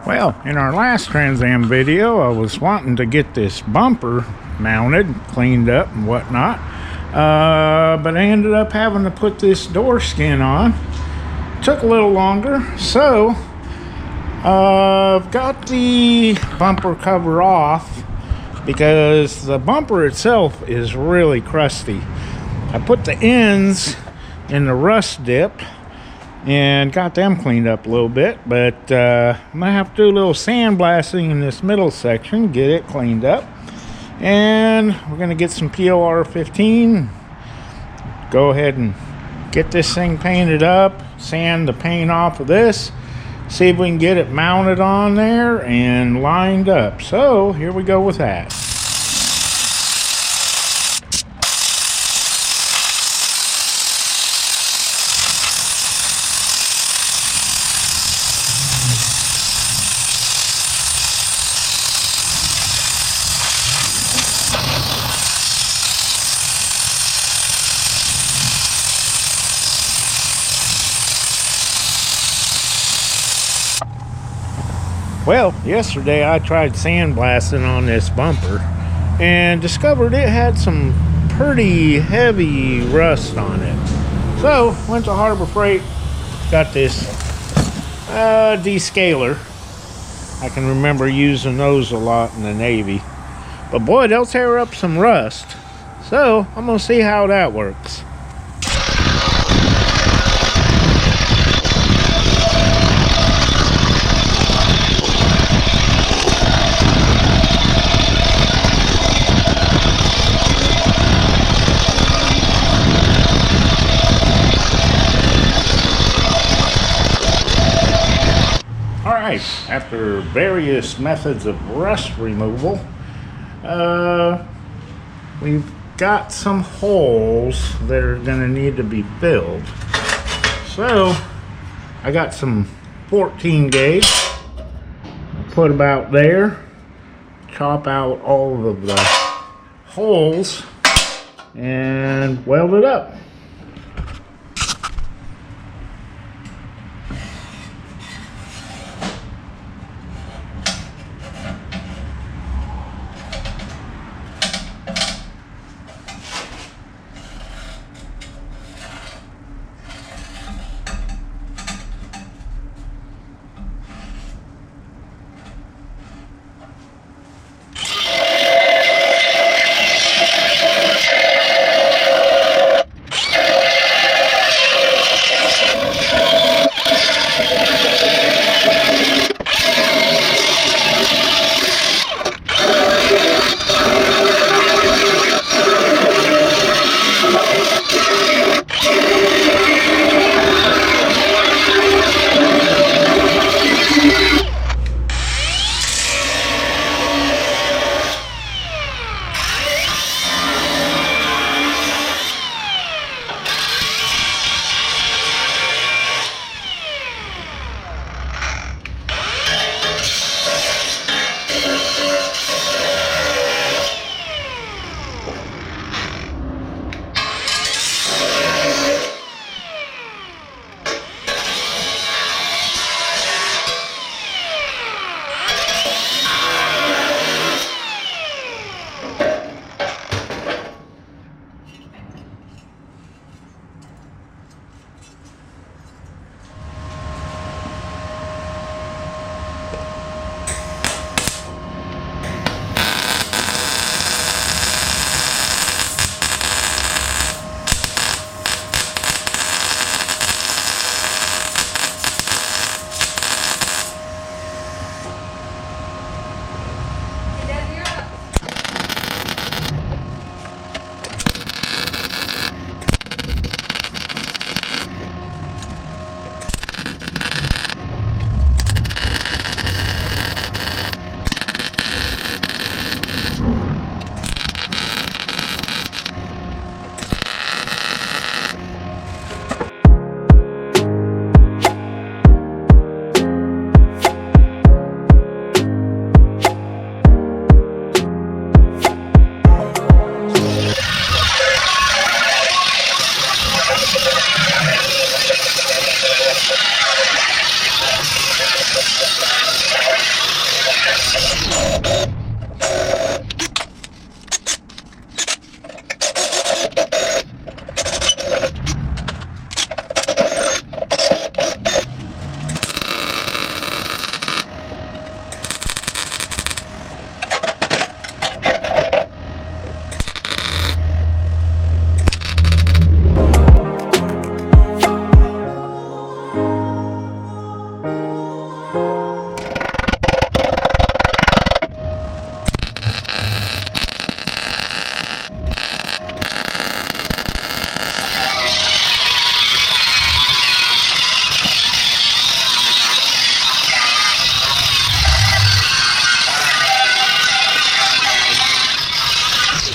Well, in our last Trans Am video, I was wanting to get this bumper mounted, cleaned up and whatnot, but I ended up having to put this door skin on. Took a little longer, so I've got the bumper cover off because the bumper itself is really crusty. I put the ends in the rust dip and got them cleaned up a little bit, but I'm gonna have to do a little sandblasting in this middle section, get it cleaned up, and we're gonna get some POR 15, go ahead and get this thing painted up, sand the paint off of this, see if we can get it mounted on there and lined up. So here we go with that. Well, yesterday I tried sandblasting on this bumper and discovered it had some pretty heavy rust on it. So, went to Harbor Freight, got this descaler. I can remember using those a lot in the Navy. But boy, they'll tear up some rust. So, I'm going to see how that works. After various methods of rust removal, we've got some holes that are going to need to be filled. So I got some 14 gauge, put about there, chop out all of the holes and weld it up.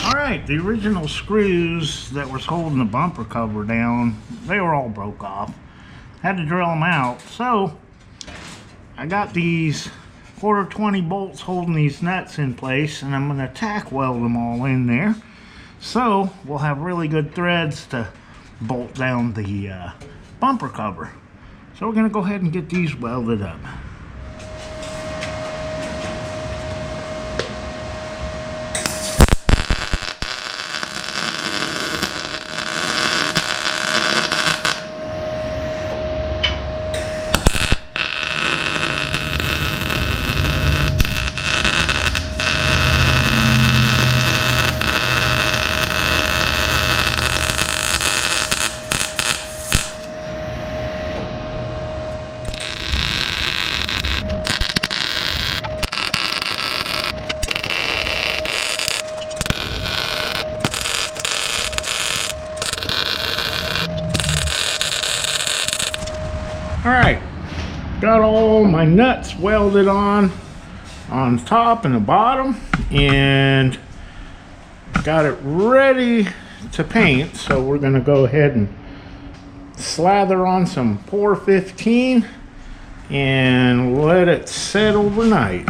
Alright, the original screws that was holding the bumper cover down, they were all broke off. Had to drill them out. So I got these 1/4 bolts holding these nuts in place, and I'm going to tack weld them all in there. So we'll have really good threads to bolt down the bumper cover. So we're going to go ahead and get these welded up. Alright, got all my nuts welded on top and the bottom, and got it ready to paint. So we're going to go ahead and slather on some Pour 15 and let it set overnight.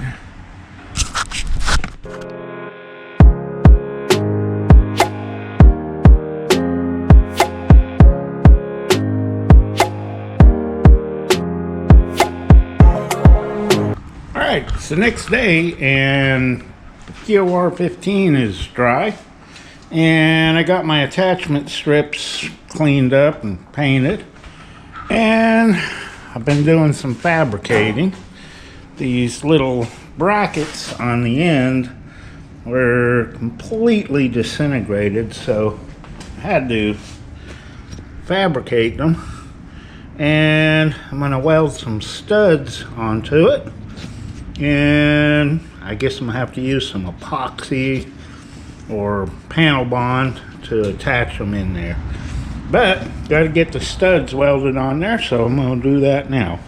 It's the next day and the POR 15 is dry, and I got my attachment strips cleaned up and painted, and I've been doing some fabricating. These little brackets on the end were completely disintegrated, so I had to fabricate them, and I'm going to weld some studs onto it. And I guess I'm going to have to use some epoxy or panel bond to attach them in there. But got to get the studs welded on there, so I'm going to do that now.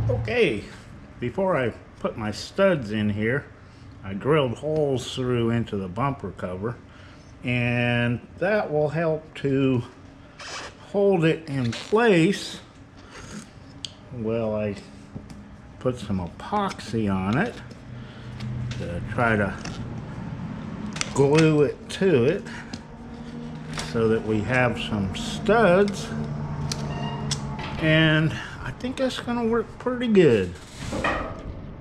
Okay, before I put my studs in here, I drilled holes through into the bumper cover, and that will help to hold it in place. Well, I put some epoxy on it to try to glue it to it so that we have some studs, and I think that's going to work pretty good.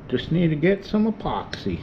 Just need to get some epoxy.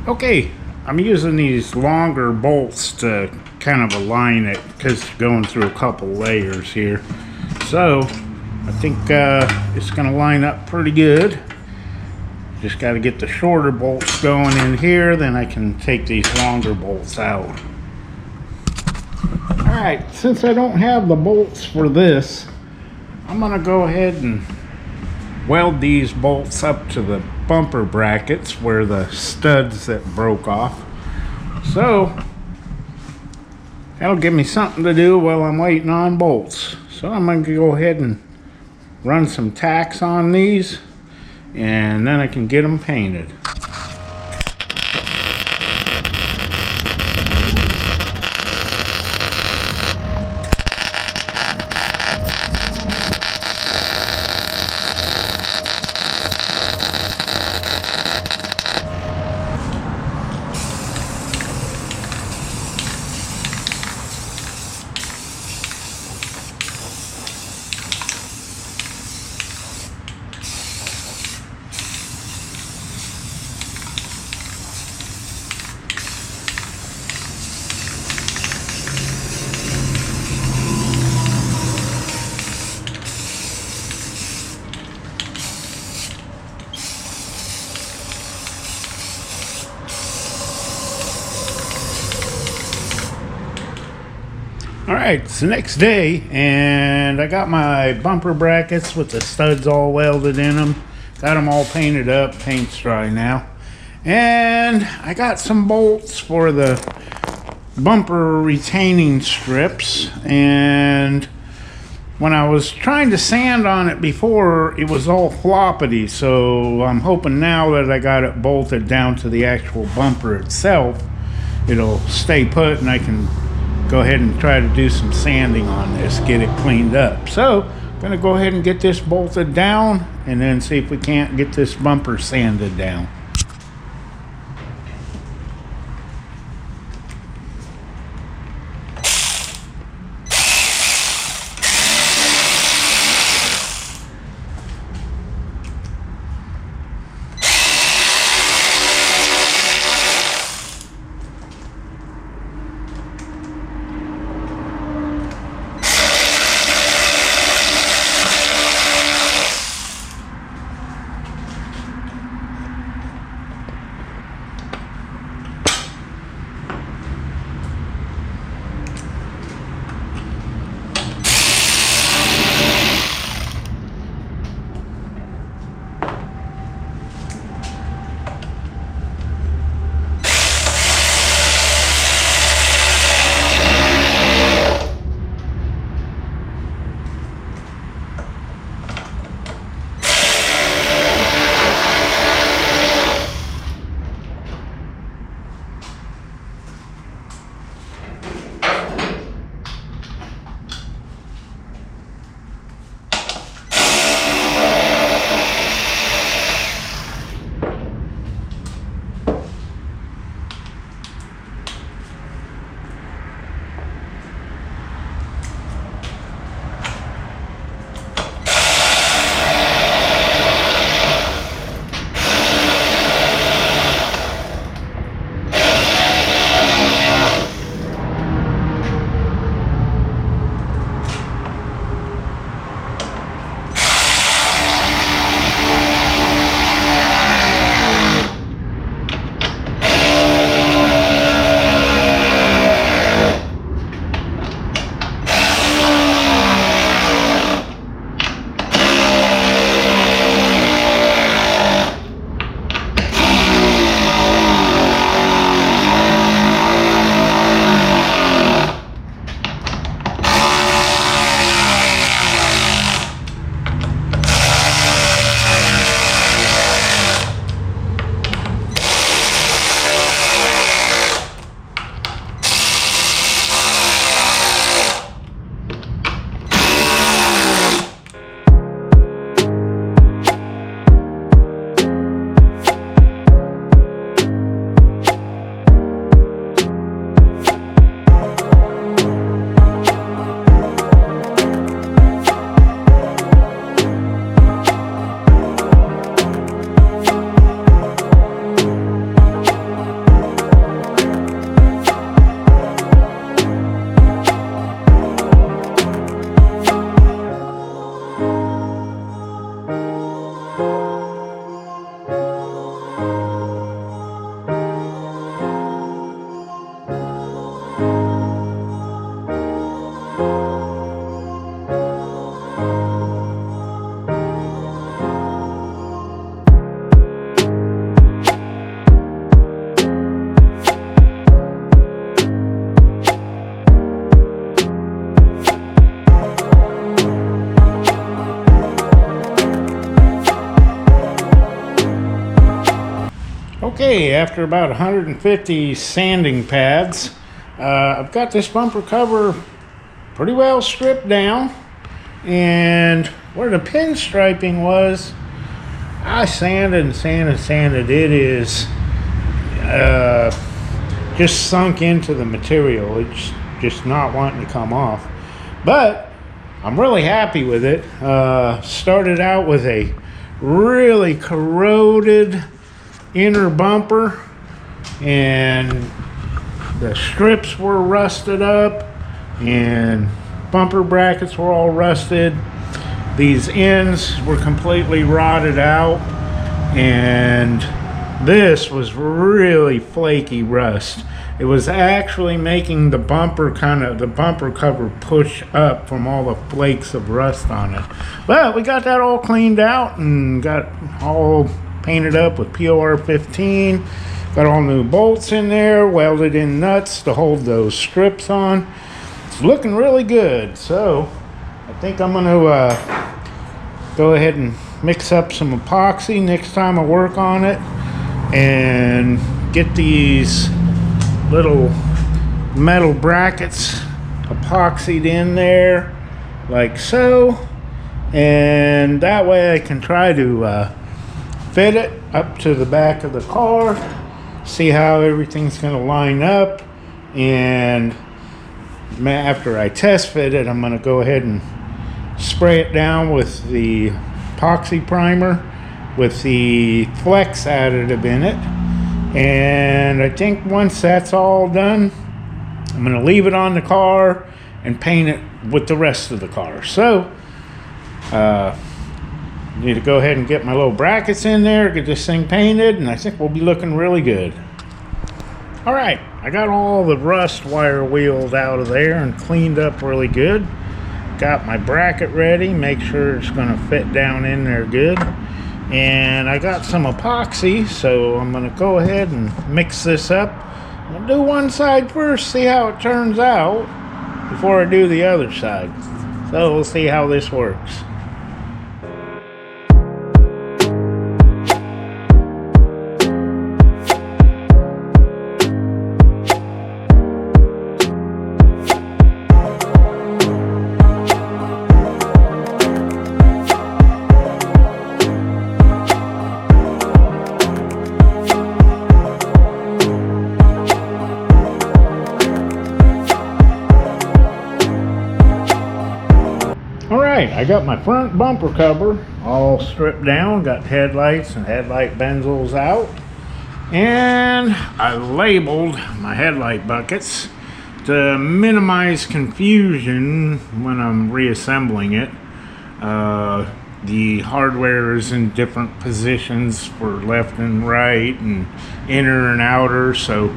Okay, I'm using these longer bolts to kind of align it because it's going through a couple layers here. So I think it's going to line up pretty good. Just got to get the shorter bolts going in here, then I can take these longer bolts out. Alright, since I don't have the bolts for this, I'm going to go ahead and weld these bolts up to the bumper brackets where the studs that broke off. So that'll give me something to do while I'm waiting on bolts. So I'm going to go ahead and run some tacks on these, and then I can get them painted. Alright, it's the next day, and I got my bumper brackets with the studs all welded in them. Got them all painted up, paint's dry now. And I got some bolts for the bumper retaining strips, and when I was trying to sand on it before, it was all floppity, so I'm hoping now that I got it bolted down to the actual bumper itself, it'll stay put and I can go ahead and try to do some sanding on this, get it cleaned up. So I'm gonna go ahead and get this bolted down and then see if we can't get this bumper sanded down. Okay, after about 150 sanding pads, I've got this bumper cover pretty well stripped down, and where the pinstriping was, I sanded and sanded and sanded. It is just sunk into the material. It's just not wanting to come off, but I'm really happy with it. Started out with a really corroded inner bumper, and the strips were rusted up and bumper brackets were all rusted. These ends were completely rotted out, and this was really flaky rust. It was actually making the bumper cover push up from all the flakes of rust on it. But we got that all cleaned out and got all painted up with POR 15. Got all new bolts in there, welded in nuts to hold those strips on. It's looking really good. So I think I'm gonna go ahead and mix up some epoxy next time I work on it, and get these little metal brackets epoxied in there like so, and that way I can try to fit it up to the back of the car, see how everything's going to line up, and after I test fit it, I'm going to go ahead and spray it down with the epoxy primer with the Flex additive in it. And I think once that's all done, I'm going to leave it on the car and paint it with the rest of the car. So need to go ahead and get my little brackets in there, get this thing painted, and I think we'll be looking really good. All right, I got all the rust wire wheeled out of there and cleaned up really good. Got my bracket ready, make sure it's going to fit down in there good. And I got some epoxy, so I'm going to go ahead and mix this up. I'm going to do one side first, see how it turns out before I do the other side. So we'll see how this works. I got my front bumper cover all stripped down, got headlights and headlight benzels out, and I labeled my headlight buckets to minimize confusion when I'm reassembling it. The hardware is in different positions for left and right and inner and outer, so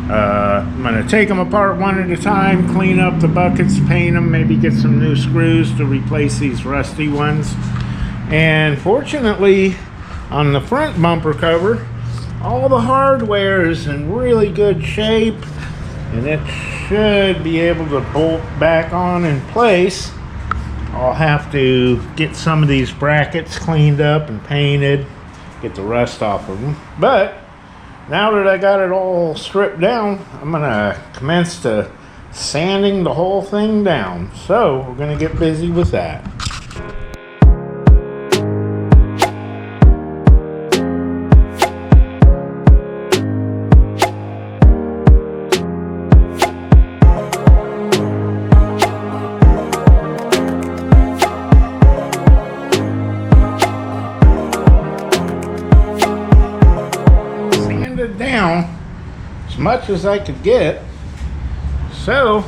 I'm going to take them apart one at a time, clean up the buckets, paint them, maybe get some new screws to replace these rusty ones. And fortunately, on the front bumper cover, all the hardware is in really good shape, and it should be able to bolt back on in place. I'll have to get some of these brackets cleaned up and painted, get the rust off of them. But now that I got it all stripped down, I'm gonna commence to sanding the whole thing down. So we're gonna get busy with that. Down as much as I could get, so I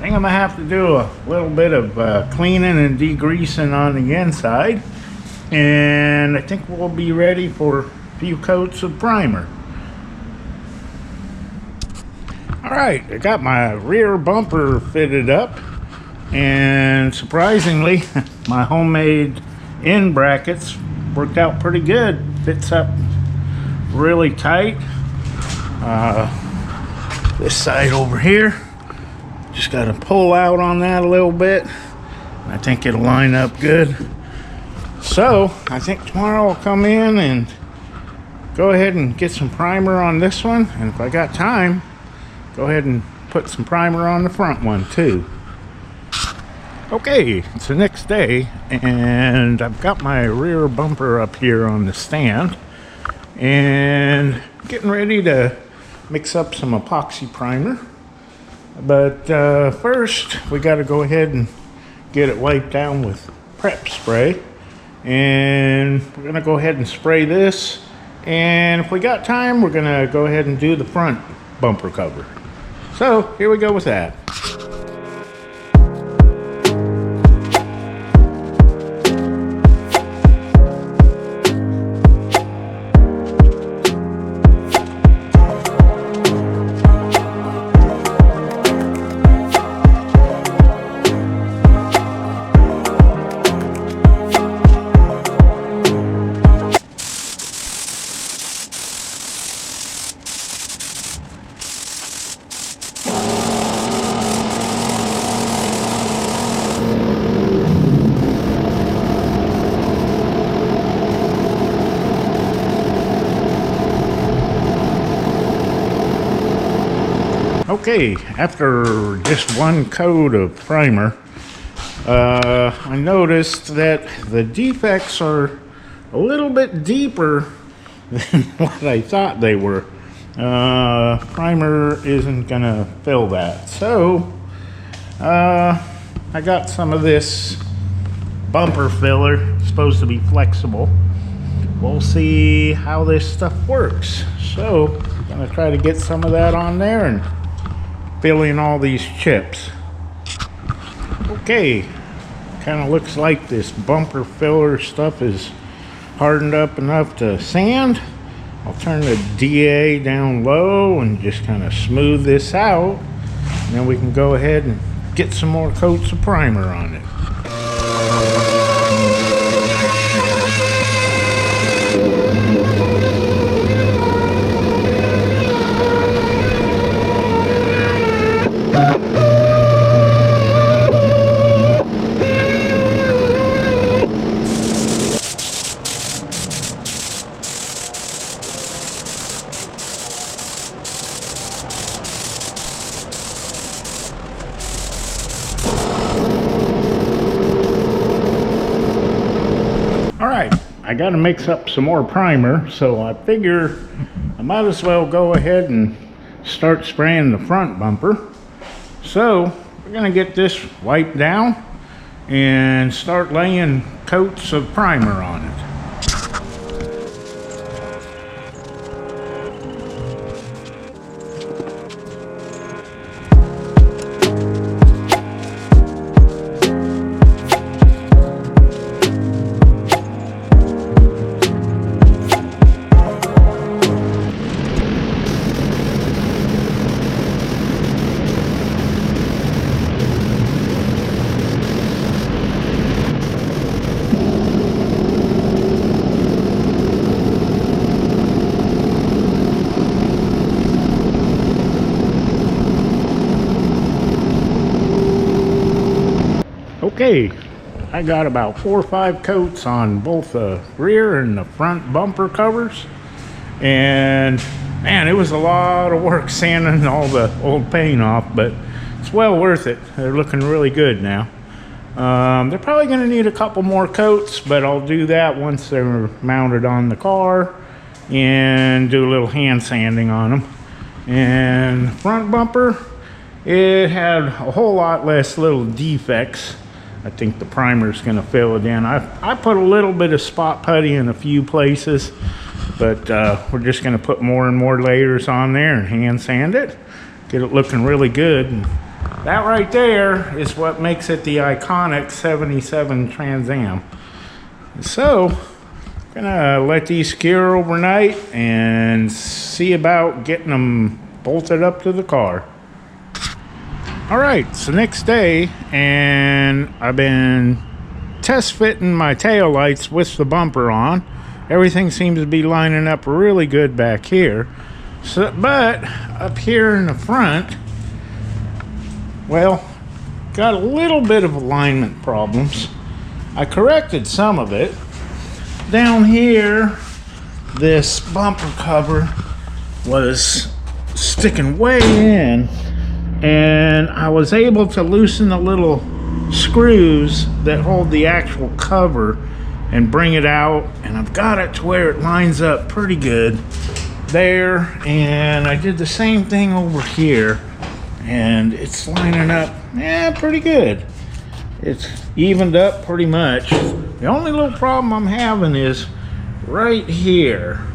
think I'm gonna have to do a little bit of cleaning and degreasing on the inside, and I think we'll be ready for a few coats of primer. All right, I got my rear bumper fitted up, and surprisingly my homemade end brackets worked out pretty good. Fits up really tight. This side over here, just got to pull out on that a little bit. I think it'll line up good. So I think tomorrow I'll come in and go ahead and get some primer on this one, and if I got time, go ahead and put some primer on the front one too. Okay, it's the next day, and I've got my rear bumper up here on the stand, and getting ready to mix up some epoxy primer. But first, we got to go ahead and get it wiped down with prep spray, and we're going to go ahead and spray this. And if we got time, we're gonna go ahead and do the front bumper cover. So here we go with that. Okay, after just one coat of primer, I noticed that the defects are a little bit deeper than what I thought they were. Primer isn't gonna fill that. So, I got some of this bumper filler. It's supposed to be flexible. We'll see how this stuff works. So, I'm gonna try to get some of that on there and fill in all these chips. Okay, kind of looks like this bumper filler stuff is hardened up enough to sand. I'll turn the DA down low and just kind of smooth this out, and then we can go ahead and get some more coats of primer on it. Alright, I got to mix up some more primer, so I figure I might as well go ahead and start spraying the front bumper. So we're going to get this wiped down and start laying coats of primer on it. Okay, I got about 4 or 5 coats on both the rear and the front bumper covers, and man, it was a lot of work sanding all the old paint off, but it's well worth it. They're looking really good now. They're probably going to need a couple more coats, but I'll do that once they're mounted on the car and do a little hand sanding on them. And front bumper, it had a whole lot less little defects. I think the primer's going to fill it in. I put a little bit of spot putty in a few places, but we're just going to put more and more layers on there and hand sand it, get it looking really good. And that right there is what makes it the iconic 77 Trans Am. So I'm gonna let these cure overnight and see about getting them bolted up to the car. All right, it's the next day, and I've been test fitting my tail lights with the bumper on. Everything seems to be lining up really good back here. So, but up here in the front, well, got a little bit of alignment problems. I corrected some of it. Down here, this bumper cover was sticking way in, and I was able to loosen the little screws that hold the actual cover and bring it out, and I've got it to where it lines up pretty good there. And I did the same thing over here, and it's lining up pretty good. It's evened up pretty much. The only little problem I'm having is right here.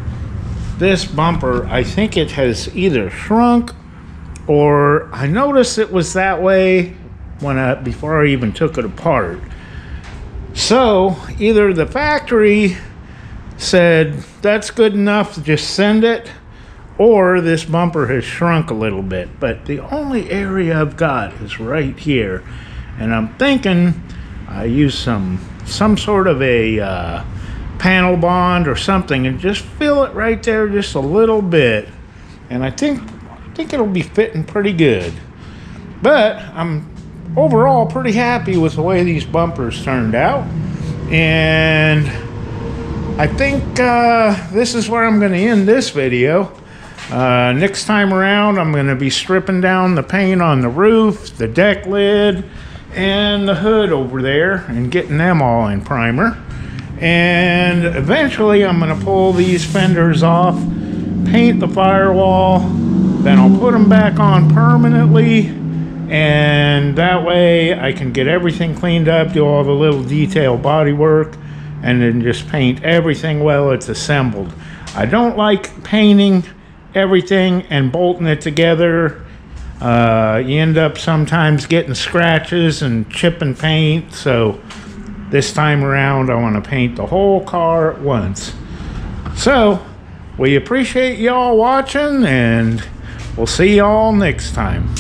This bumper, I think it has either shrunk, or I noticed it was that way when before I even took it apart. So either the factory said that's good enough to just send it, or this bumper has shrunk a little bit. But the only area I've got is right here, and I'm thinking I use some sort of a panel bond or something and just fill it right there just a little bit, and I think it'll be fitting pretty good. But I'm overall pretty happy with the way these bumpers turned out, and I think this is where I'm going to end this video. Next time around, I'm going to be stripping down the paint on the roof, the deck lid, and the hood over there, and getting them all in primer. And eventually I'm going to pull these fenders off, paint the firewall, then I'll put them back on permanently, and that way I can get everything cleaned up, do all the little detail body work, and then just paint everything while it's assembled. I don't like painting everything and bolting it together. You end up sometimes getting scratches and chipping paint, so this time around I want to paint the whole car at once. So we appreciate y'all watching, and we'll see y'all next time.